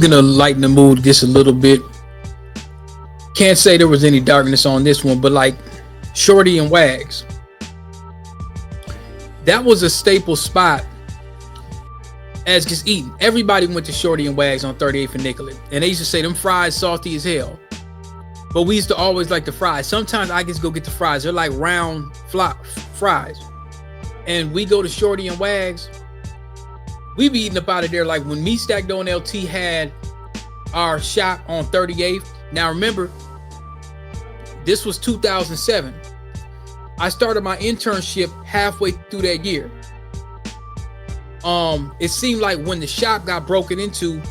gonna lighten the mood just a little bit. Can't say there was any darkness on this one, but like Shorty and Wags, that was a staple spot as just eating. Everybody went to Shorty and Wags on 38th and Nicollet, and they used to say them fries salty as hell. But we used to always like the fries. Sometimes I just go get the fries. They're like round fries. And we go to Shorty and Wags. We be eating up out of there. Like when me, Stack Doe, and LT had our shop on 38th. Now remember, this was 2007. I started my internship halfway through that year. It seemed like when the shop got broken into,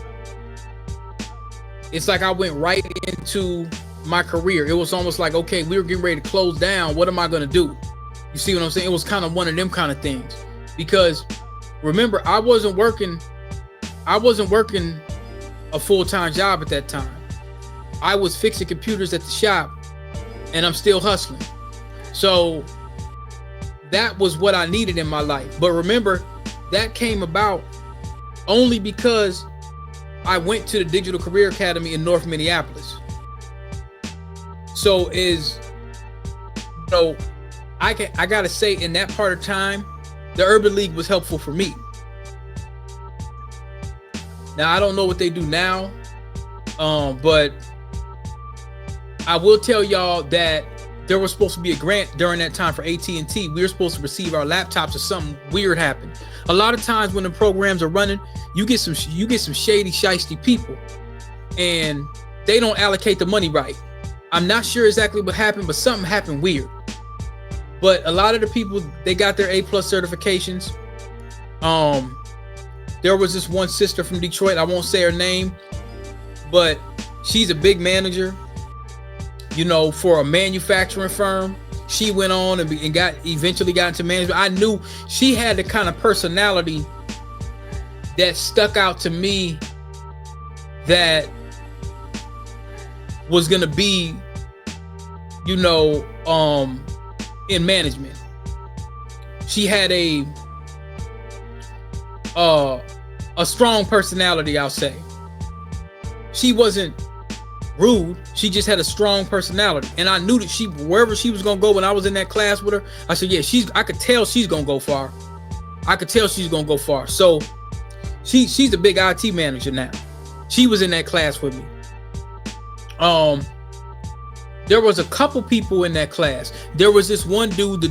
it's like I went right into my career. It was almost like, okay, we were getting ready to close down. What am I going to do? You see what I'm saying? It was kind of one of them kind of things, because remember, I wasn't working a full-time job at that time. I was fixing computers at the shop, and I'm still hustling. So that was what I needed in my life. But remember, that came about only because I went to the Digital Career Academy in North Minneapolis. So I gotta say, in that part of time, the Urban League was helpful for me. Now I don't know what they do now, but I will tell y'all that there was supposed to be a grant during that time for AT&T. We were supposed to receive our laptops, or something weird happened. A lot of times when the programs are running, you get some shady, shiesty people, and they don't allocate the money right. I'm not sure exactly what happened, but something happened weird. But a lot of the people, they got their A+ certifications. There was this one sister from Detroit, I won't say her name, but she's a big manager, for a manufacturing firm. She went on and eventually got into management. I knew she had the kind of personality that stuck out to me, that was gonna be, in management. She had a strong personality, I'll say. She wasn't rude, she just had a strong personality, and I knew that wherever she was gonna go, when I was in that class with her, I said, yeah, I could tell she's gonna go far. So she's a big IT manager now. She was in that class with me. There was a couple people in that class. There was this one dude,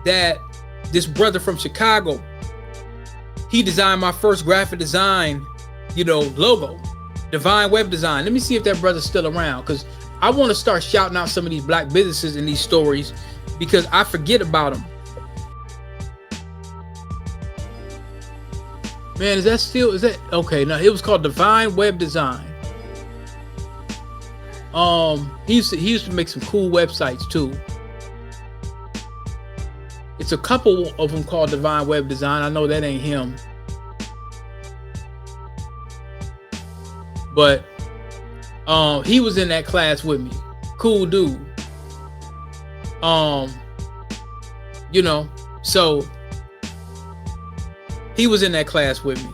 this brother from Chicago, he designed my first graphic design, logo, Divine Web Design. Let me see if that brother's still around, because I want to start shouting out some of these black businesses in these stories, because I forget about them. Man, is that okay? Now, it was called Divine Web Design. He used to make some cool websites too. It's a couple of them called Divine Web Design. I know that ain't him, but he was in that class with me. Cool dude. So he was in that class with me,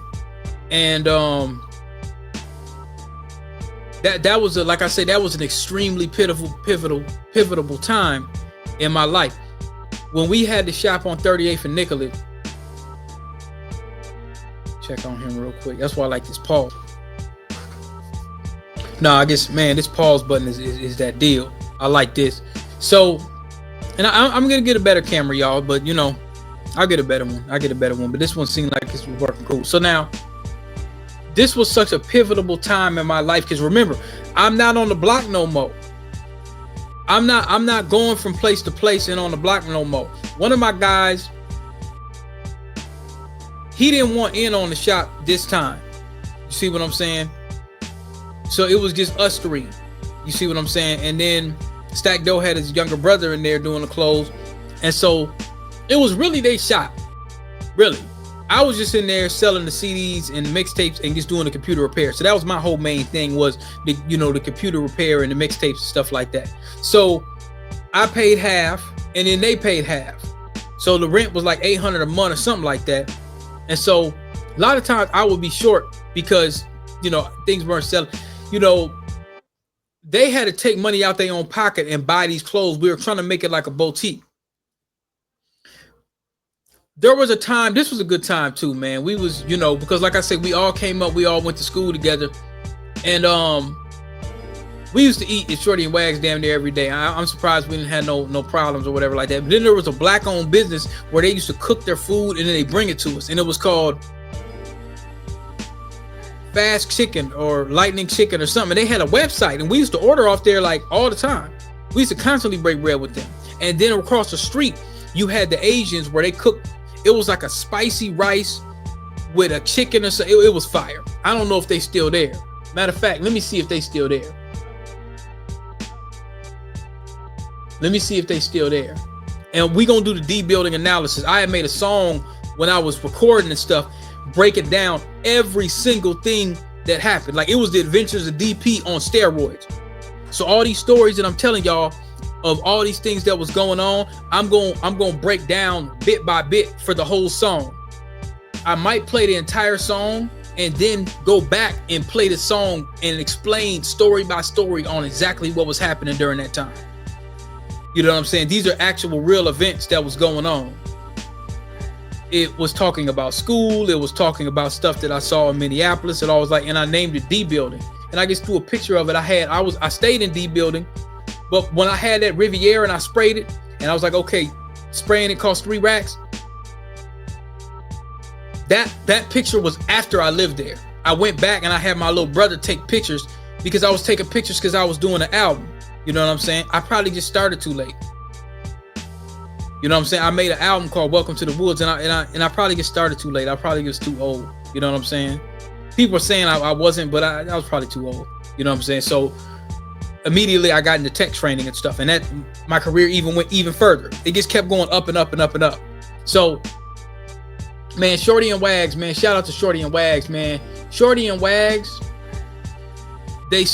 and that was like I said, that was an extremely pivotal time in my life. When we had the shop on 38th and Nicollet, check on him real quick. That's why I like this pause. No, I guess, man, this pause button is that deal. I like this. So, and I'm gonna get a better camera, y'all, but I'll get a better one. But this one seemed like it's working cool. So now, this was such a pivotal time in my life, because remember, I'm not on the block no more. I'm not going from place to place and on the block no more. One of my guys, he didn't want in on the shop this time. You see what I'm saying? So it was just us three. You see what I'm saying? And then Stack Doe had his younger brother in there doing the clothes. And so it was really their shop. Really. I was just in there selling the CDs and mixtapes and just doing the computer repair. So that was my whole main thing, was the computer repair and the mixtapes and stuff like that. So I paid half, and then they paid half. So the rent was like $800 a month or something like that. And so a lot of times I would be short, because things weren't selling. They had to take money out their own pocket and buy these clothes. We were trying to make it like a boutique. There was a time, this was a good time too, man. We was, because like I said, we all came up, we all went to school together. And we used to eat at Shorty and Wags damn near every day. I'm surprised we didn't have no problems or whatever like that. But then there was a black-owned business where they used to cook their food and then they bring it to us. And it was called Fast Chicken or Lightning Chicken or something. They had a website and we used to order off there like all the time. We used to constantly break bread with them. And then across the street, you had the Asians where they cooked. It was like a spicy rice with a chicken or so. It was fire. I don't know if they still there. Matter of fact, let me see if they still there. Let me see if they still there. And we gonna do the D building analysis. I had made a song when I was recording and stuff, breaking down every single thing that happened. Like it was the adventures of DP on steroids. So all these stories that I'm telling y'all of all these things that was going on, I'm going to break down bit by bit for the whole song. I might play the entire song and then go back and play the song and explain story by story on exactly what was happening during that time. You know what I'm saying? These are actual real events that was going on. It was talking about school. It was talking about stuff that I saw in Minneapolis. And I was like, and I named it D building. And I just threw a picture of it. I stayed in D building. But when I had that Riviera and I sprayed it, and I was like, okay, spraying it cost 3 racks. That picture was after I lived there. I went back and I had my little brother take pictures because I was taking pictures because I was doing an album. You know what I'm saying? I probably just started too late. You know what I'm saying? I made an album called Welcome to the Woods, and I probably just started too late. I probably was too old. You know what I'm saying? People are saying I wasn't, but I was probably too old. You know what I'm saying? So immediately I got into tech training and stuff, and that my career went even further. It just kept going up and up and up and up. So, man, Shorty and Wags, man, shout out to Shorty and Wags, man. Shorty and Wags, I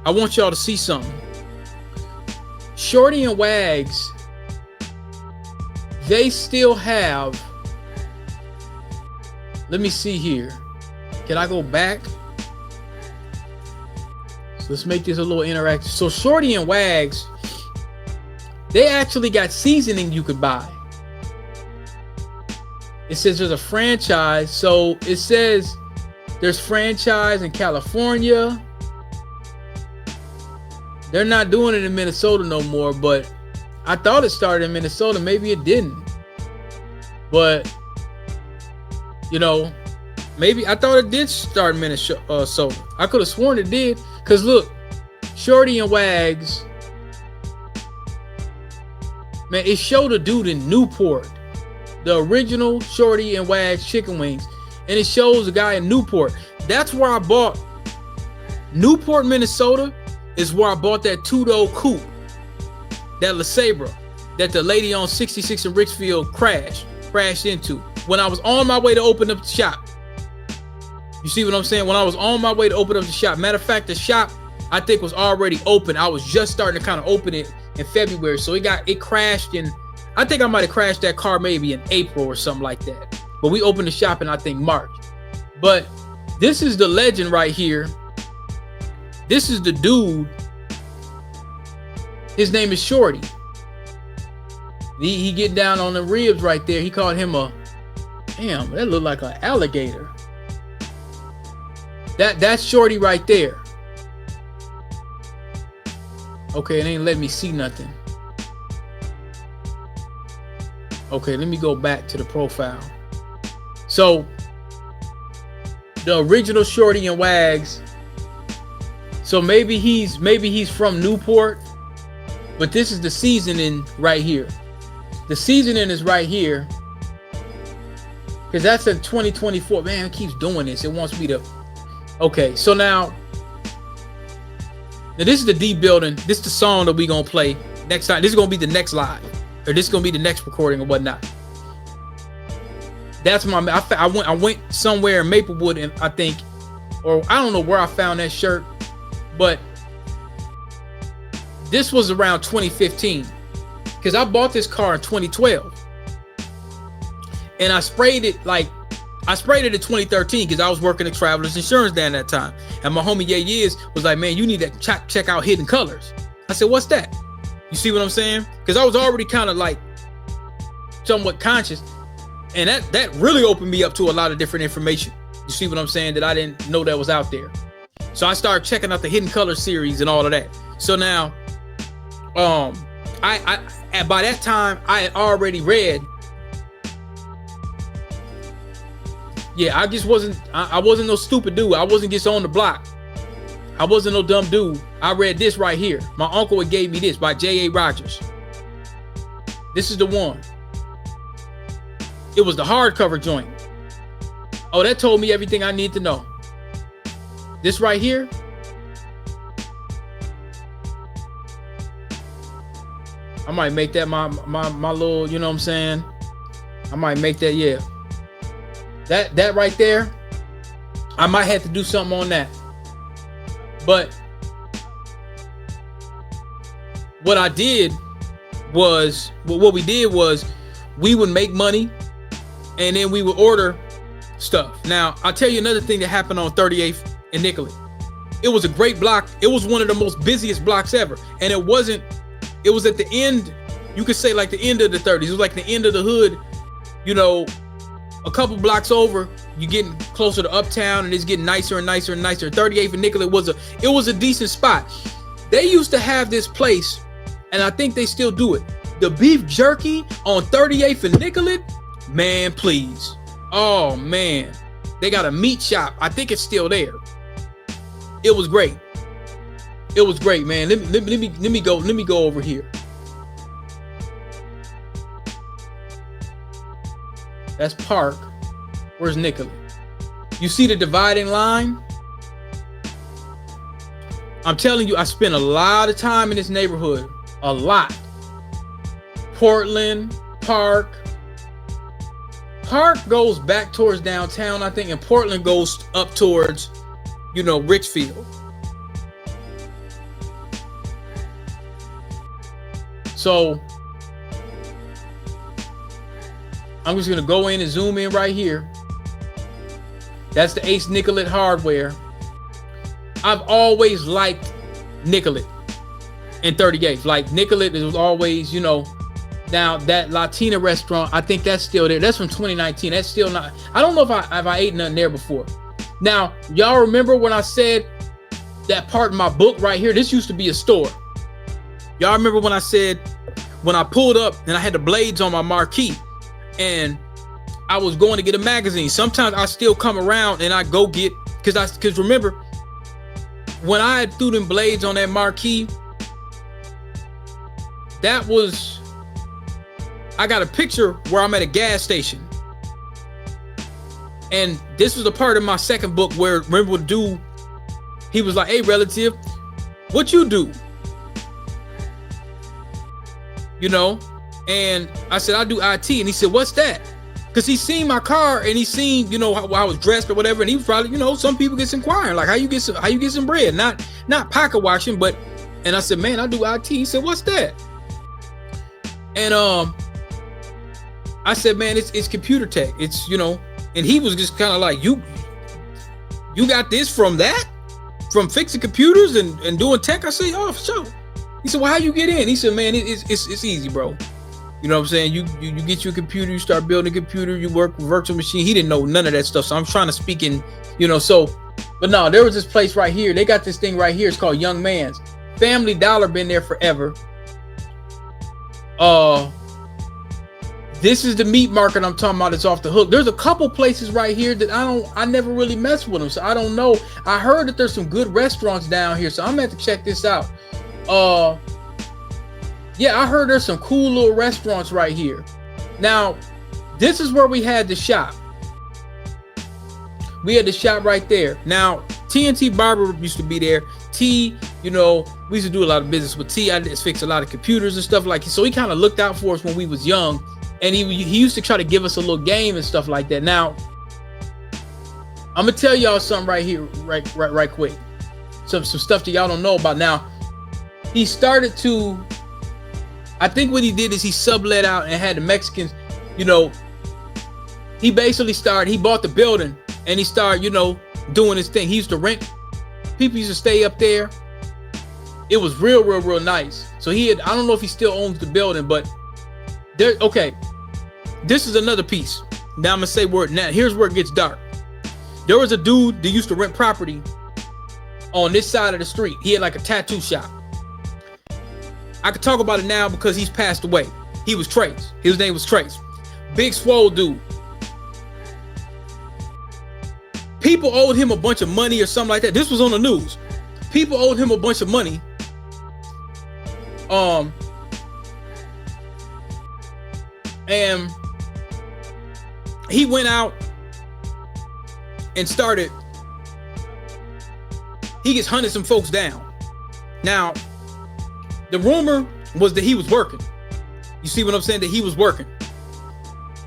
want y'all to see something. Shorty and Wags, they still have, let me see here. Can I go back? So let's make this a little interactive. So Shorty and Wags, they actually got seasoning you could buy. It says there's a franchise. So it says there's franchise in California. They're not doing it in Minnesota no more, but I thought it started in Minnesota. Maybe it didn't. But, maybe I thought it did start in Minnesota. I could have sworn it did. Because look, Shorty and Wags, man, it showed a dude in Newport. The original Shorty and Wags chicken wings. And it shows a guy in Newport. That's where I bought Newport, Minnesota. Is where I bought that two-door coupe, that LeSabre, that the lady on 66 in Richfield crashed into when I was on my way to open up the shop. You see what I'm saying? When I was on my way to open up the shop. Matter of fact, the shop I think was already open. I was just starting to kind of open it in February. So it crashed in, I think I might have crashed that car maybe in April or something like that. But we opened the shop in I think March. But this is the legend right here. This is the dude. His name is Shorty. He get down on the ribs right there. He called him damn, that looked like an alligator. That's Shorty right there. Okay, it ain't let me see nothing. Okay, let me go back to the profile. So the original Shorty and Wags. So maybe he's from Newport, but this is the seasoning right here. The seasoning is right here. Because that's in 2024. Man, it keeps doing this. It wants me to. Okay, so now this is the D building. This is the song that we gonna play next time. This is gonna be the next live, or this is gonna be the next recording or whatnot. That's I went somewhere in Maplewood, and I think, or I don't know where I found that shirt. But this was around 2015 because I bought this car in 2012 and I sprayed it like I sprayed it in 2013 because I was working at Travelers Insurance during that time. And my homie Ye was like, man, you need to check out Hidden Colors. I said, what's that? You see what I'm saying? Because I was already kind of like somewhat conscious. And that really opened me up to a lot of different information. You see what I'm saying? That I didn't know that was out there. So I started checking out the Hidden Colors series and all of that. So now, I by that time I had already read. Yeah, I just wasn't. I wasn't no stupid dude. I wasn't just on the block. I wasn't no dumb dude. I read this right here. My uncle had gave me this by J.A. Rogers. This is the one. It was the hardcover joint. Oh, that told me everything I need to know. This right here. I might make that my little, you know what I'm saying? I might make that, yeah. That right there, I might have to do something on that. But what I did was, what we did was we would make money and then we would order stuff. Now, I'll tell you another thing that happened on 38th and Nicollet. It was a great block. It was one of the most busiest blocks ever. And it was at the end, you could say like the end of the 30s. It was like the end of the hood, you know, a couple blocks over, you're getting closer to Uptown and it's getting nicer and nicer and nicer. 38th and Nicollet was a decent spot. They used to have this place, and I think they still do it. The beef jerky on 38th and Nicollet, man, please. Oh man, they got a meat shop. I think it's still there. It was great. It was great, man. Let me go over here. That's Park. Where's Nicollet? You see the dividing line? I'm telling you, I spent a lot of time in this neighborhood. A lot. Portland, Park. Park goes back towards downtown, I think, and Portland goes up towards, you know, Richfield. So I'm just gonna go in and zoom in right here. That's the Ace Nicollet Hardware. I've always liked Nicollet and 38th. Like Nicollet was always, you know. Now that Latina restaurant, I think that's still there. That's from 2019. That's still not. I don't know if I ate nothing there before. Now y'all remember when I said that part in my book right here? This used to be a store. Y'all remember when I said when I pulled up and I had the blades on my marquee and I was going to get a magazine. Sometimes I still come around and I go get, because remember when I threw them blades on that marquee, that was, I got a picture where I'm at a gas station. And this was a part of my second book where, remember the dude, he was like, hey relative, what you do? You know? And I said, I do IT. And he said, what's that? Because he seen my car and he seen, you know, how I was dressed or whatever. And he was probably, you know, some people get inquiring, like how you get some bread, not pocket washing, but, and I said, man, I do IT. He said, what's that? And I said, man, it's computer tech. It's, you know, and he was just kind of like, you got this from that? From fixing computers and doing tech? I said, oh, for sure. He said, well, how you get in? He said, man, it's easy, bro. You know what I'm saying? You get your computer, you start building a computer, you work with virtual machine. He didn't know none of that stuff. So I'm trying to speak in, you know, so, but no, there was this place right here. They got this thing right here. It's called Young Man's. Family Dollar been there forever. This is the meat market I'm talking about. It's off the hook. There's a couple places right here that I never really mess with them. So I don't know. I heard that there's some good restaurants down here. So I'm gonna have to check this out. Yeah, I heard there's some cool little restaurants right here. Now, this is where we had the shop. We had the shop right there. Now, TNT Barber used to be there. T, you know, we used to do a lot of business with T. I just fixed a lot of computers and stuff like that. So he kind of looked out for us when we was young. And he used to try to give us a little game and stuff like that. Now, I'm gonna tell y'all something right here, right quick. Some stuff that y'all don't know about. Now, he started to, I think what he did is he sublet out and had the Mexicans, you know, he basically started, he bought the building and he started, you know, doing his thing. He used to rent, people used to stay up there. It was real nice. So he had, I don't know if he still owns the building, but there, okay, this is another piece. Now I'm gonna say where, now here's where it gets dark. There was a dude that used to rent property on this side of the street. He had like a tattoo shop. I could talk about it now because he's passed away. He was Trace. His name was Trace. Big swole dude. People owed him a bunch of money or something like that. This was on the news. People owed him a bunch of money. And he went out and started, he gets hunted some folks down. Now, the rumor was that he was working. You see what I'm saying? That he was working.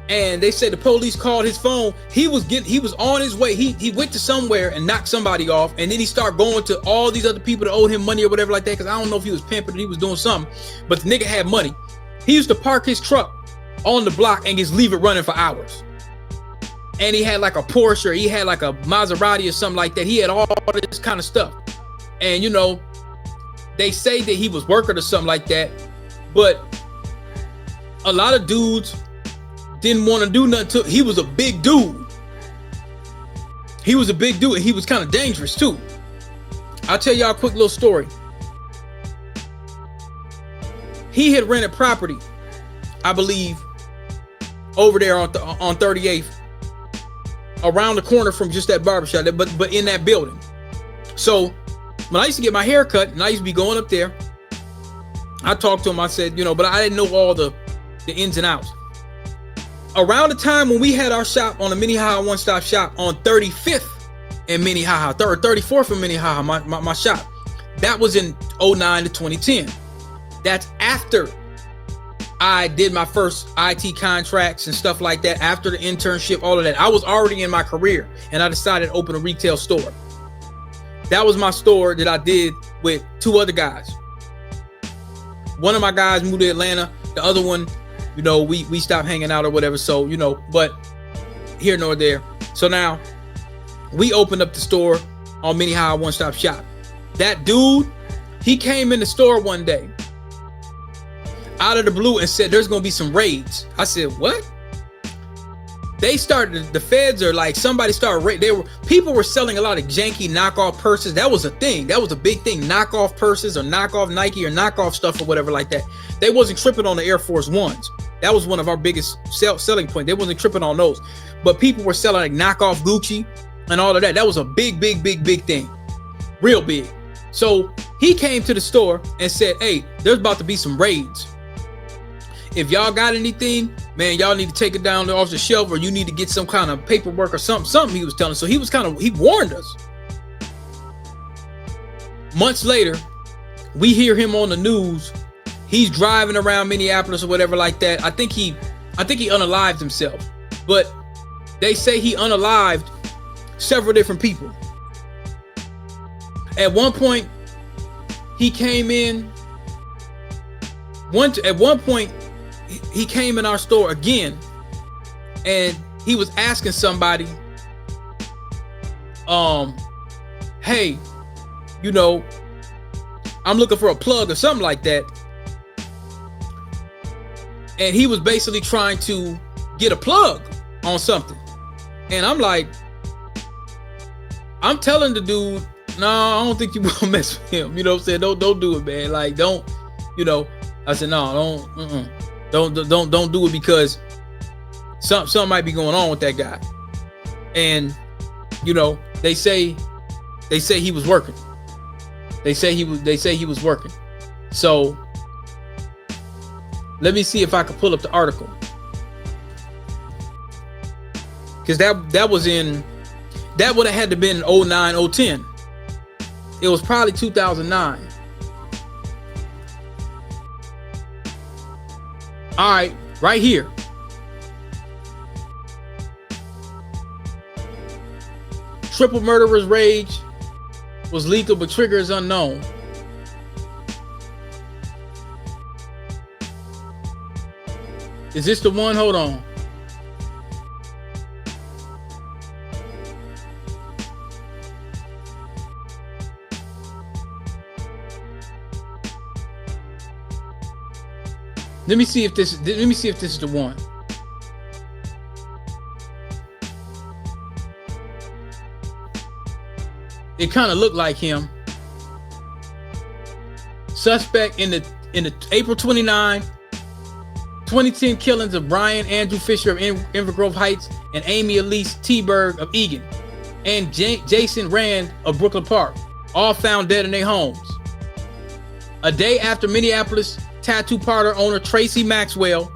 And they said the police called his phone. He was on his way. He went to somewhere and knocked somebody off. And then he started going to all these other people that owed him money or whatever like that. Cause I don't know if he was pimping or he was doing something, but the nigga had money. He used to park his truck on the block and just leave it running for hours. And he had like a Porsche, or he had like a Maserati or something like that. He had all this kind of stuff. And you know, they say that he was working or something like that, but a lot of dudes didn't want to do nothing to. He was a big dude. He was a big dude, and he was kind of dangerous too. I'll tell y'all a quick little story. He had rented property, I believe, over there on 38th, around the corner from just that barbershop, but in that building. So when I used to get my hair cut, and I used to be going up there, I talked to him. I said, you know, but I didn't know all the ins and outs. Around the time when we had our shop on the Minnehaha one-stop shop on 35th and Minnehaha, 34th and Minnehaha, my shop, that was in 09 to 2010. That's after I did my first IT contracts and stuff like that, after the internship, all of that. I was already in my career, and I decided to open a retail store. That was my store that I did with two other guys. One of my guys moved to Atlanta. The other one, you know, we stopped hanging out or whatever. So, you know, but here nor there. So now we opened up the store on Minnehaha One Stop Shop. That dude, he came in the store one day out of the blue and said, there's going to be some raids. I said, what? They started, the feds are like, somebody started, people were selling a lot of janky knockoff purses. That was a thing. That was a big thing. Knockoff purses or knockoff Nike or knockoff stuff or whatever like that. They wasn't tripping on the Air Force Ones. That was one of our biggest selling points. They wasn't tripping on those. But people were selling like knockoff Gucci and all of that. That was a big thing. Real big. So he came to the store and said, hey, there's about to be some raids. If y'all got anything, man, y'all need to take it down off the shelf, or you need to get some kind of paperwork or something he was telling. So he warned us. Months later, we hear him on the news. He's driving around Minneapolis or whatever like that. I think he unalived himself, but they say he unalived several different people. At one point, he came in. At one point, he came in our store again, and he was asking somebody, hey, you know, I'm looking for a plug or something like that. And he was basically trying to get a plug on something. And I'm like, I'm telling the dude, no, I don't think you will mess with him. You know what I'm saying? Don't do it, man. Like, don't, you know. I said, no, don't do it, because something might be going on with that guy. And, you know, they say he was working. They say he was working. So let me see if I can pull up the article, because that would have had to been 09, 010. It was probably 2009. All right, right here. Triple murderer's rage was lethal, but trigger is unknown. Is this the one? Hold on. Let me see if this is the one. It kind of looked like him. Suspect in the April 29, 2010 killings of Brian Andrew Fisher of Inver Grove Heights and Amy Elise Teberg of Eagan and Jason Rand of Brooklyn Park, all found dead in their homes. A day after Minneapolis tattoo parlor owner Tracy Maxwell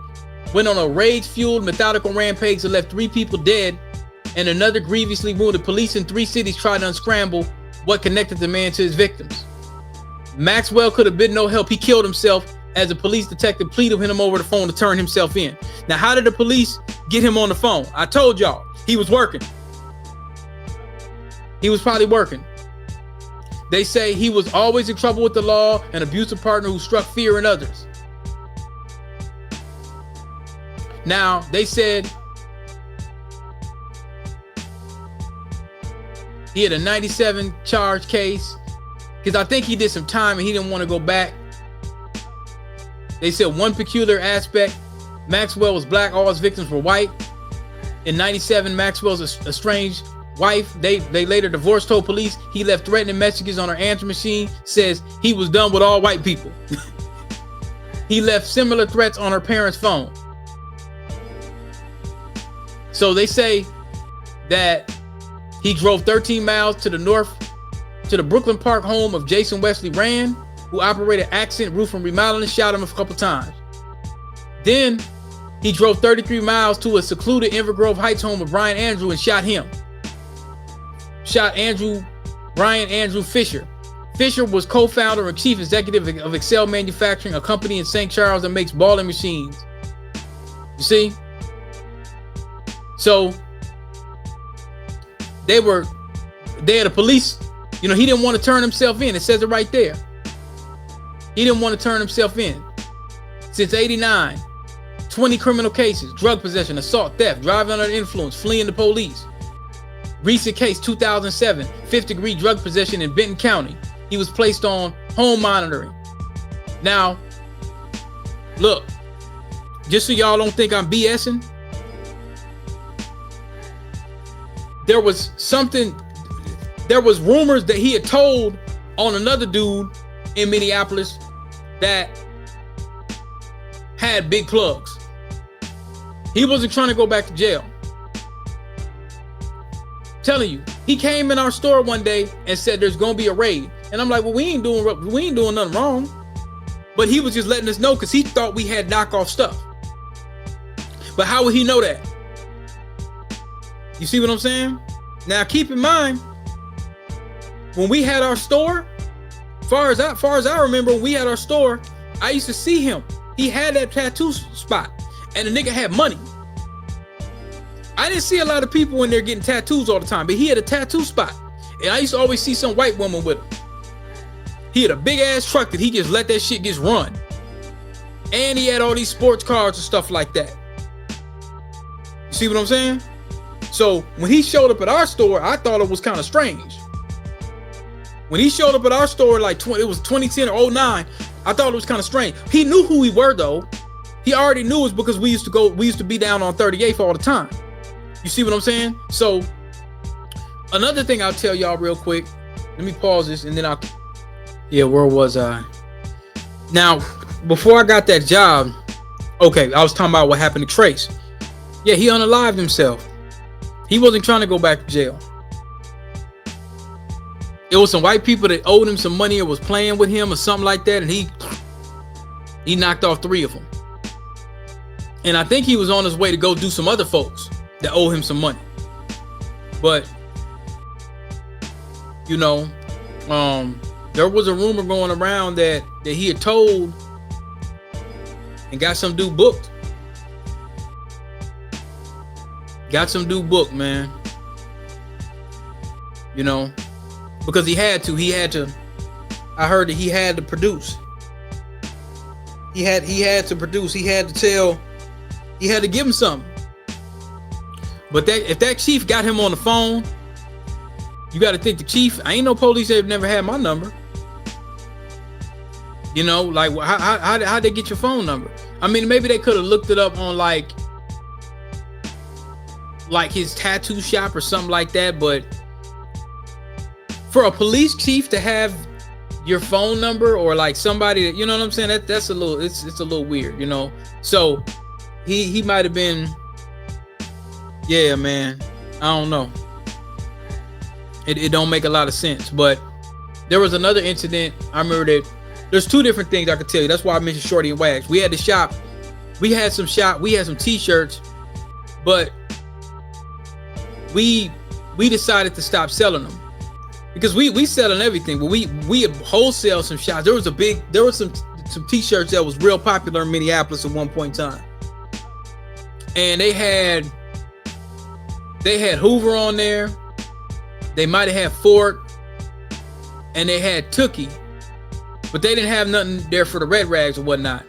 went on a rage-fueled methodical rampage that left 3 people dead and another grievously wounded, police in 3 cities tried to unscramble what connected the man to his victims. Maxwell could have been no help. He killed himself as a police detective pleaded with him over the phone to turn himself in. Now, how did the police get him on the phone? I told y'all, he was working. He was probably working. They say he was always in trouble with the law, an abusive partner who struck fear in others. Now, they said he had a 97 charge case because I think he did some time and he didn't want to go back. They said one peculiar aspect, Maxwell was black, all his victims were white. In 97, Maxwell's estranged wife, they later divorced, told police he left threatening messages on her answer machine, says he was done with all white people. He left similar threats on her parents' phone. So they say that he drove 13 miles to the north to the Brooklyn Park home of Jason Wesley Rand, who operated Accent Roof and Remodeling, shot him a couple times. Then he drove 33 miles to a secluded Inver Grove Heights home of Brian Andrew and shot him. Shot Brian Andrew Fisher. Fisher was co-founder and chief executive of Excel Manufacturing, a company in St. Charles that makes balling machines. You see? So they had a police, he didn't want to turn himself in. It says it right there. He didn't want to turn himself in. Since 89, 20 criminal cases, drug possession, assault, theft, driving under the influence, fleeing the police. Recent case, 2007, 5th degree drug possession in Benton County. He was placed on home monitoring. Now, look, just so y'all don't think I'm BSing, there was rumors that he had told on another dude in Minneapolis that had big plugs. He wasn't trying to go back to jail. Telling you, he came in our store one day and said there's gonna be a raid, and I'm like, well, we ain't doing nothing wrong, but he was just letting us know because he thought we had knockoff stuff. But how would he know that? You see what I'm saying? Now keep in mind, when we had our store, far as I remember, when we had our store, I used to see him. He had that tattoo spot, and the nigga had money. I didn't see a lot of people in there getting tattoos all the time, but he had a tattoo spot. And I used to always see some white woman with him. He had a big ass truck that he just let that shit just run. And he had all these sports cars and stuff like that. You see what I'm saying? So when he showed up at our store, I thought it was kind of strange. When he showed up at our store, it was 2010 or 09, I thought it was kind of strange. He knew who we were though. He already knew us because we used to be down on 38th all the time. You see what I'm saying? So another thing I'll tell y'all real quick. Let me pause this and then where was I? Now, before I got that job, okay, I was talking about what happened to Trace. Yeah, he unalived himself. He wasn't trying to go back to jail. It was some white people that owed him some money or was playing with him or something like that, and he knocked off 3 of them. And I think he was on his way to go do some other folks that owe him some money. But there was a rumor going around that he had told and got some dude booked. Got some dude booked, man. Because he had to. I heard that he had to produce. He had to produce. He had to tell. He had to give him something. But if that chief got him on the phone, you got to think the chief. I ain't no police that never had my number. How they get your phone number? I mean, maybe they could have looked it up on like his tattoo shop or something like that. But for a police chief to have your phone number, or like somebody that, you know what I'm saying, that's a little, it's a little weird, you know. So he might have been, yeah, man, I don't know. It don't make a lot of sense. But there was another incident. I remember that there's two different things I could tell you. That's why I mentioned Shorty and Wags. We had the shop. We had some t-shirts, but we decided to stop selling them because we selling everything, but we wholesale some shops. There was some t-shirts that was real popular in Minneapolis at one point in time, and they had Hoover on there. They might have had Fort, and they had Tookie, but they didn't have nothing there for the Red Rags or whatnot.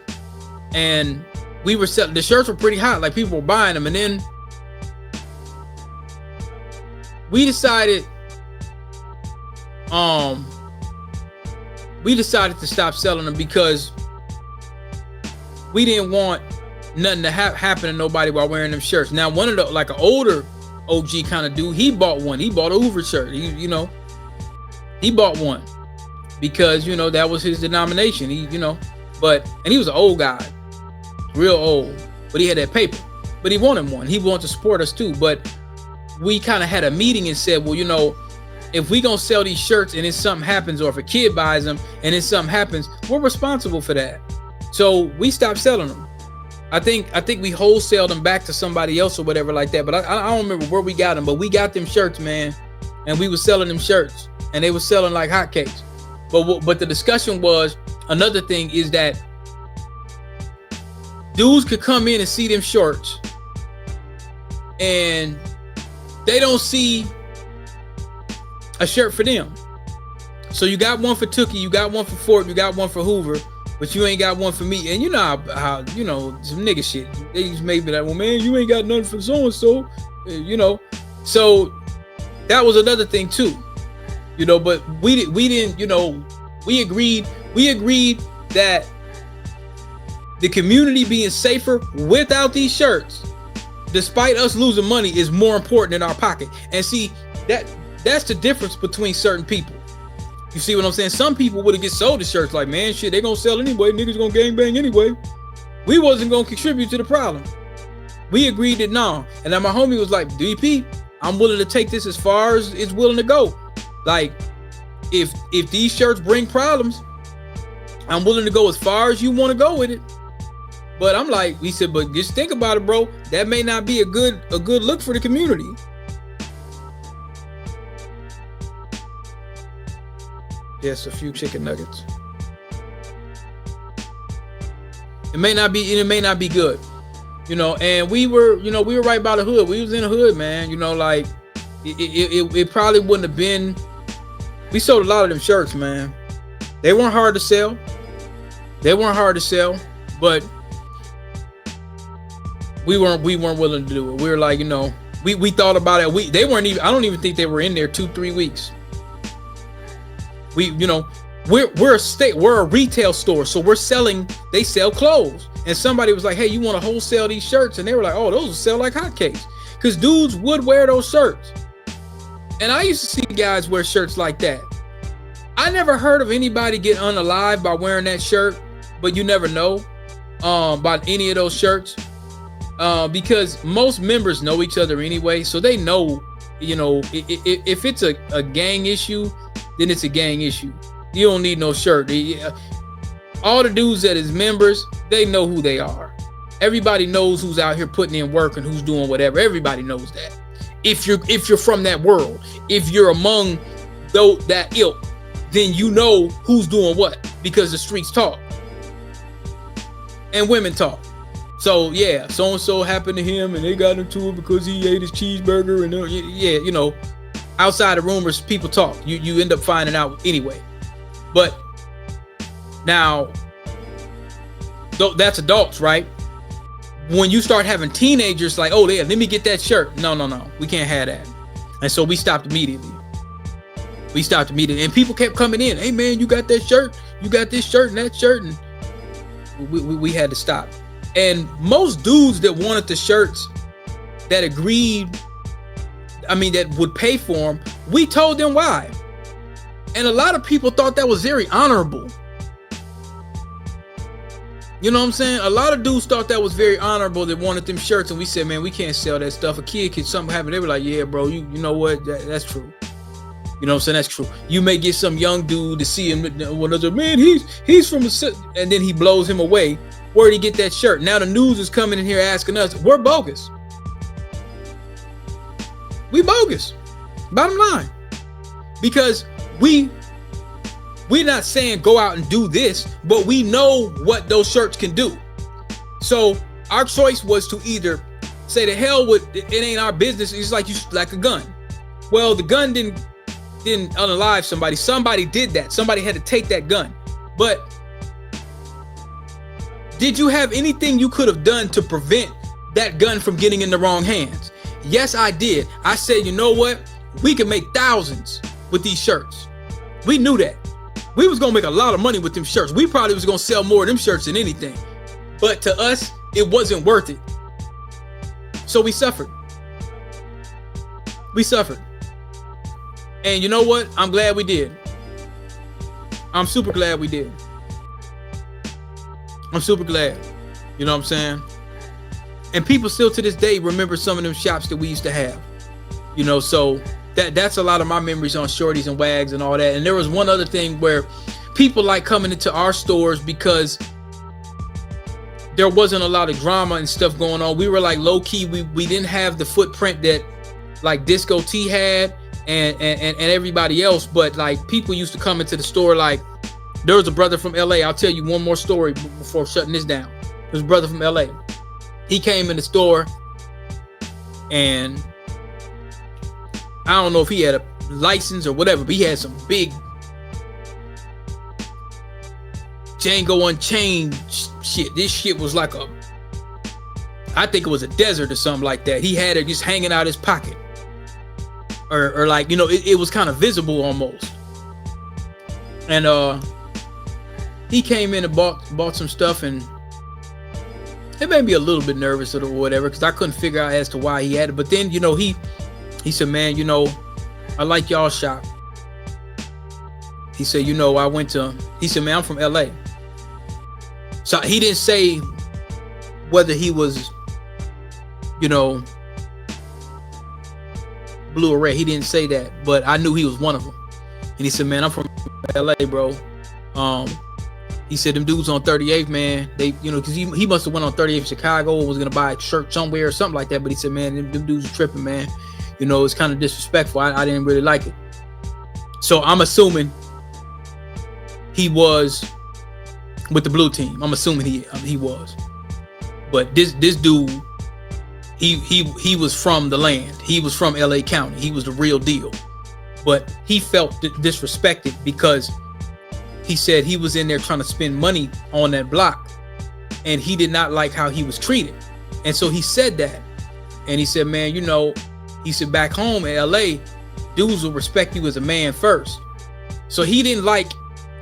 And we were selling, the shirts were pretty hot, like people were buying them. And then we decided to stop selling them because we didn't want nothing to happen to nobody while wearing them shirts. Now, one of the, like an older OG kind of dude, he bought one. He bought a Hoover shirt. He bought one because, you know, that was his denomination. And he was an old guy, real old, but he had that paper. But he wanted one. He wanted to support us too. But we kind of had a meeting and said, well, you know, if we gonna sell these shirts and then something happens, or if a kid buys them and then something happens, we're responsible for that. So we stopped selling them. I think we wholesaled them back to somebody else or whatever like that. But I don't remember where we got them. But we got them shirts, man, and we were selling them shirts, and they were selling like hotcakes. But the discussion was, another thing is that dudes could come in and see them shorts, and they don't see a shirt for them. So you got one for Tookie, you got one for Fort, you got one for Hoover, but you ain't got one for me. And you know how you know, some nigga shit. They just made me like, well, man, you ain't got nothing for so-and-so, you know. So that was another thing too, you know. But we didn't, you know, we agreed that the community being safer without these shirts, despite us losing money, is more important in our pocket. And see, that's the difference between certain people. You see what I'm saying? Some people would have get sold the shirts like, man, shit, they gonna sell anyway. Niggas gonna gangbang anyway. We wasn't gonna contribute to the problem. We agreed that no. And then my homie was like, DP, I'm willing to take this as far as it's willing to go. Like, if these shirts bring problems, I'm willing to go as far as you want to go with it. But I'm like, we said, but just think about it, bro. That may not be a good look for the community. Yes, a few chicken nuggets. It may not be good, you know. And we were right by the hood. We was in the hood, man. You know, like it probably wouldn't have been. We sold a lot of them shirts, man. They weren't hard to sell. But we weren't willing to do it. We were like, you know, we thought about it. They weren't even. I don't even think they were in there 2-3 weeks. We're a retail store, so they sell clothes. And somebody was like, hey, you want to wholesale these shirts? And they were like, oh, those will sell like hotcakes. Because dudes would wear those shirts. And I used to see guys wear shirts like that. I never heard of anybody get unalive by wearing that shirt, but you never know about any of those shirts. Because most members know each other anyway, so they know, you know, if it's a gang issue, then it's a gang issue. You don't need no shirt. All the dudes that is members, they know who they are. Everybody knows who's out here putting in work and who's doing whatever. Everybody knows that. If you're from that world, if you're among that ilk, then you know who's doing what, because the streets talk and women talk. So yeah, so and so happened to him, and they got into it because he ate his cheeseburger, and yeah, you know. Outside of rumors, people talk. You end up finding out anyway. But now, that's adults, right? When you start having teenagers like, oh, yeah, let me get that shirt. No, we can't have that. And so we stopped immediately. And people kept coming in. Hey, man, you got that shirt? You got this shirt and that shirt? And we had to stop. And most dudes that wanted the shirts, that agreed, that would pay for them, we told them why. And a lot of people thought that was very honorable. You know what I'm saying? A lot of dudes thought that was very honorable, that wanted them shirts, and we said, man, we can't sell that stuff. A kid could something happen. They were like, yeah, bro, you know what? That's true. You know what I'm saying? That's true. You may get some young dude to see him, man, he's from a, and then he blows him away. Where'd he get that shirt? Now the news is coming in here asking us, we're bogus. We bogus. Bottom line. Because we're not saying go out and do this, but we know what those shirts can do. So our choice was to either say the hell with it, ain't our business. It's like a gun. Well, the gun didn't unalive somebody. Somebody did that. Somebody had to take that gun. But did you have anything you could have done to prevent that gun from getting in the wrong hands? Yes, I did. I said, you know what? We can make thousands with these shirts. We knew that. We was gonna make a lot of money with them shirts. We probably was gonna sell more of them shirts than anything. But to us, it wasn't worth it. So we suffered. We suffered. And you know what? I'm glad we did. I'm super glad we did. I'm super glad. You know what I'm saying? And people still to this day remember some of them shops that we used to have. You know, so that's a lot of my memories on Shorties and Wags and all that. And there was one other thing where people like coming into our stores because there wasn't a lot of drama and stuff going on. We were like low key. We didn't have the footprint that like Disco T had and everybody else. But like people used to come into the store. Like there was a brother from LA. I'll tell you one more story before shutting this down. There's a brother from LA. He came in the store and I don't know if he had a license or whatever, but he had some big Django Unchained shit. This shit was like I think it was a desert or something like that. He had it just hanging out his pocket. Or like, you know, it was kind of visible almost. And he came in and bought some stuff, and it made me a little bit nervous or whatever, because I couldn't figure out as to why he had it. But then, you know, he said, man, you know, I like y'all shop. He said, you know, he said, man, I'm from LA. So he didn't say whether he was, you know, blue or red. He didn't say that, but I knew he was one of them. And he said, man, I'm from LA, bro. He said, them dudes on 38th, man, they, you know, because he must have went on 38th in Chicago and was going to buy a shirt somewhere or something like that. But he said, man, them dudes are tripping, man. You know, it's kind of disrespectful. I didn't really like it. So I'm assuming he was with the blue team. I'm assuming he was. But this dude, he was from the land. He was from LA County. He was the real deal. But he felt disrespected because he said he was in there trying to spend money on that block, and he did not like how he was treated. And so he said that. And he said, man, you know, he said back home in LA, dudes will respect you as a man first. So he didn't like,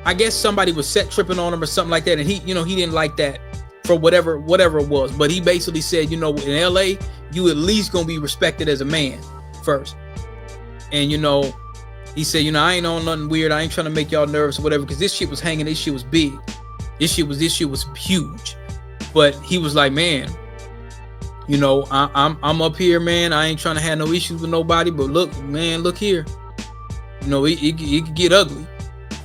I guess somebody was set tripping on him or something like that. And he, you know, he didn't like that for whatever it was. But he basically said, you know, in LA, you at least gonna be respected as a man first. And, you know, he said, you know, I ain't on nothing weird. I ain't trying to make y'all nervous or whatever, because this shit was hanging. This shit was big. This shit was huge. But he was like, man, you know, I'm up here, man. I ain't trying to have no issues with nobody. But look, man, look here. You know, it could get ugly.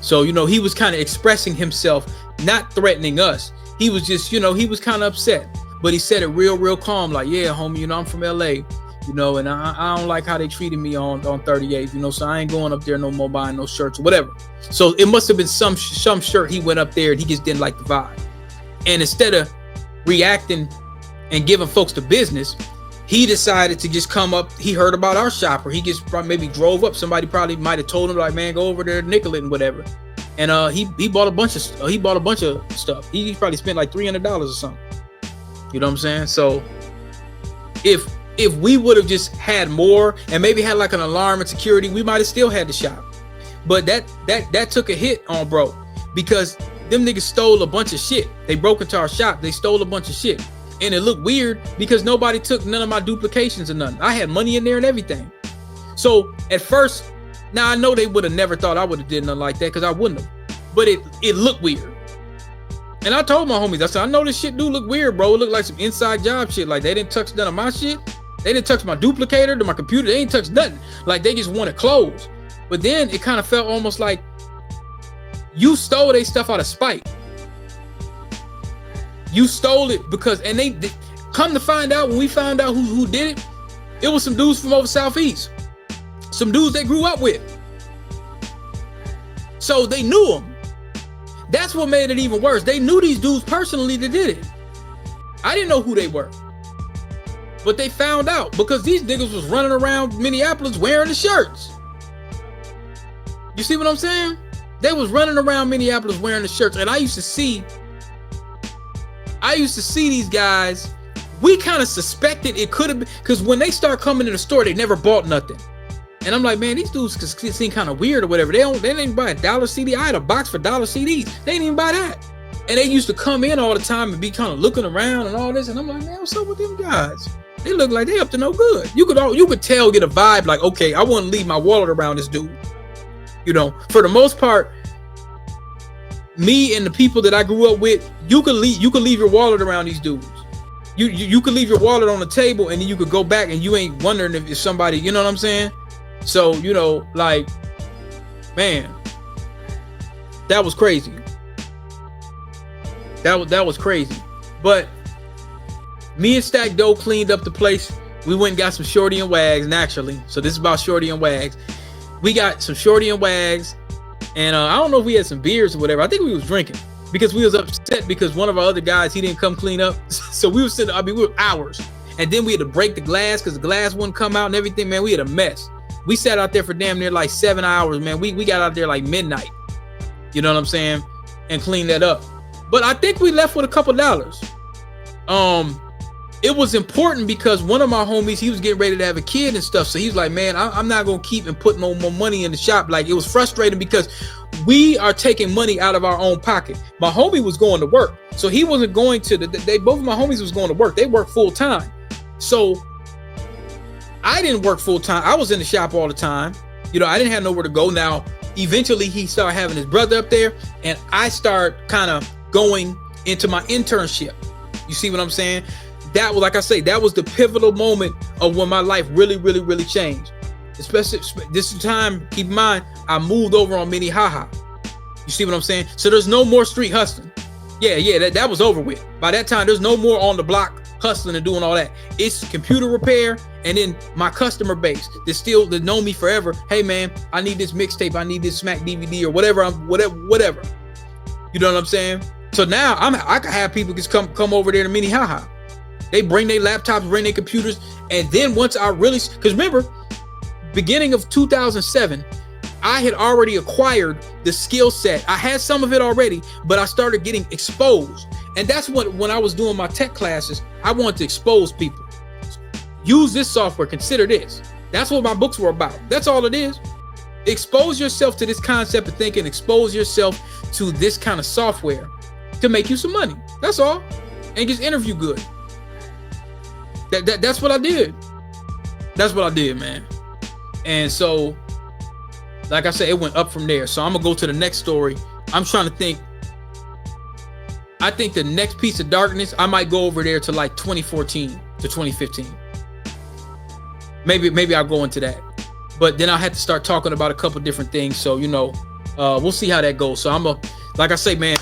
So, you know, he was kind of expressing himself, not threatening us. He was just, you know, he was kind of upset. But he said it real calm, like, yeah, homie, you know, I'm from LA. You know, and I don't like how they treated me on 38th, you know, so I ain't going up there no more buying no shirts or whatever. So it must have been some shirt he went up there and he just didn't like the vibe. And instead of reacting and giving folks the business, he decided to just come up. He heard about our shop, or he just maybe drove up. Somebody probably might have told him, like, man, go over there to Nicollet and whatever. And he bought a bunch of stuff. He probably spent like $300 or something. You know what I'm saying? So if we would have just had more and maybe had like an alarm and security, we might have still had the shop. But that took a hit on bro, because them niggas stole a bunch of shit. They broke into our shop. They stole a bunch of shit. And it looked weird because nobody took none of my duplications or nothing. I had money in there and everything. So at first, now I know they would have never thought I would have did nothing like that because I wouldn't have. But it looked weird. And I told my homies, I said, I know this shit do look weird, bro. It looked like some inside job shit. Like they didn't touch none of my shit. They didn't touch my duplicator to my computer. They ain't touched nothing. Like they just wanted clothes. But then it kind of felt almost like you stole their stuff out of spite. You stole it because, and they come to find out, when we found out who did it, it was some dudes from over Southeast. Some dudes they grew up with. So they knew them. That's what made it even worse. They knew these dudes personally that did it. I didn't know who they were. But they found out because these niggas was running around Minneapolis wearing the shirts. You see what I'm saying? They was running around Minneapolis wearing the shirts. And I used to see these guys. We kind of suspected it could have been, because when they start coming to the store, they never bought nothing. And I'm like, man, these dudes seem kind of weird or whatever. They didn't buy a $1 CD. I had a box for $1 CDs. They didn't even buy that. And they used to come in all the time and be kind of looking around and all this. And I'm like, man, what's up with them guys? They look like they up to no good. You could tell, get a vibe like, okay, I wouldn't leave my wallet around this dude. You know, for the most part, me and the people that I grew up with, you could leave your wallet around these dudes. You could leave your wallet on the table and then you could go back and you ain't wondering if it's somebody, you know what I'm saying? So, you know, like, man, that was crazy. That was crazy. But me and Stack Doe cleaned up the place. We went and got some Shorty and Wags naturally. So this is about Shorty and Wags. We got some Shorty and Wags. And I don't know if we had some beers or whatever. I think we was drinking because we was upset because one of our other guys, he didn't come clean up. So we were sitting, we were hours. And then we had to break the glass because the glass wouldn't come out and everything, man. We had a mess. We sat out there for damn near like 7 hours, man. We got out there like midnight. You know what I'm saying? And cleaned that up. But I think we left with a couple dollars. It was important because one of my homies, he was getting ready to have a kid and stuff. So he's like, man, I'm not going to keep and put no more money in the shop. Like, it was frustrating because we are taking money out of our own pocket. My homie was going to work. So he wasn't going to, both of my homies was going to work. They worked full time. So I didn't work full time. I was in the shop all the time. You know, I didn't have nowhere to go. Now, eventually he started having his brother up there and I start kind of going into my internship. You see what I'm saying? That was, like I say, that was the pivotal moment of when my life really, really, really changed. Especially this time, keep in mind, I moved over on Minnehaha. You see what I'm saying? So there's no more street hustling. Yeah, that was over with. By that time, there's no more on the block hustling and doing all that. It's computer repair, and then my customer base that know me forever. Hey man, I need this mixtape, I need this Smack DVD or whatever. Whatever. You know what I'm saying? So now I can have people just come over there to Minnehaha. They bring their laptops, bring their computers, and then once I really, because remember, beginning of 2007, I had already acquired the skill set. I had some of it already, but I started getting exposed. And that's what, when I was doing my tech classes, I wanted to expose people. Use this software, consider this. That's what my books were about. That's all it is. Expose yourself to this concept of thinking, expose yourself to this kind of software to make you some money. That's all. And just interview good. That's what I did. That's what I did, man. And so, like I said, it went up from there. So I'm gonna go to the next story. I'm trying to think. I think the next piece of darkness, I might go over there to like 2014 to 2015. Maybe I'll go into that. But then I had to start talking about a couple different things. So, you know, we'll see how that goes. So like I say, man,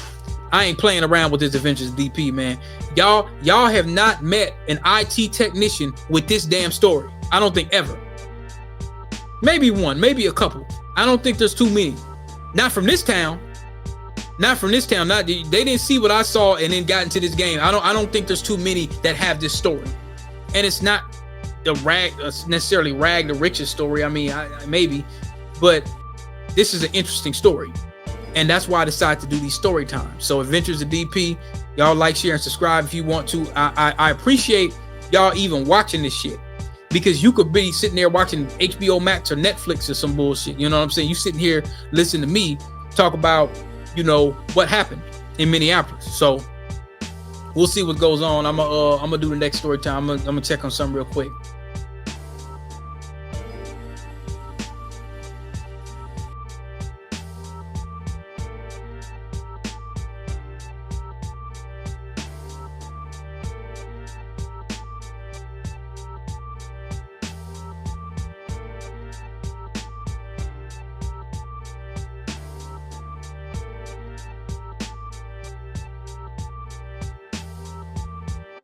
I ain't playing around with this Adventures DP, man. Y'all have not met an IT technician with this damn story. I don't think ever. Maybe one, maybe a couple. I don't think there's too many. Not from this town. Not from this town. They didn't see what I saw and then got into this game. I don't think there's too many that have this story. And it's not necessarily rag the richest story. I mean, maybe, but this is an interesting story. And that's why I decided to do these story times. So Adventures of DP, y'all like, share, and subscribe if you want to. I appreciate y'all even watching this shit, because you could be sitting there watching HBO Max or Netflix or some bullshit. You know what I'm saying? You sitting here listening to me talk about, you know, what happened. in Minneapolis. So we'll see what goes on. I'm gonna do the next story time. I'm gonna check on something real quick.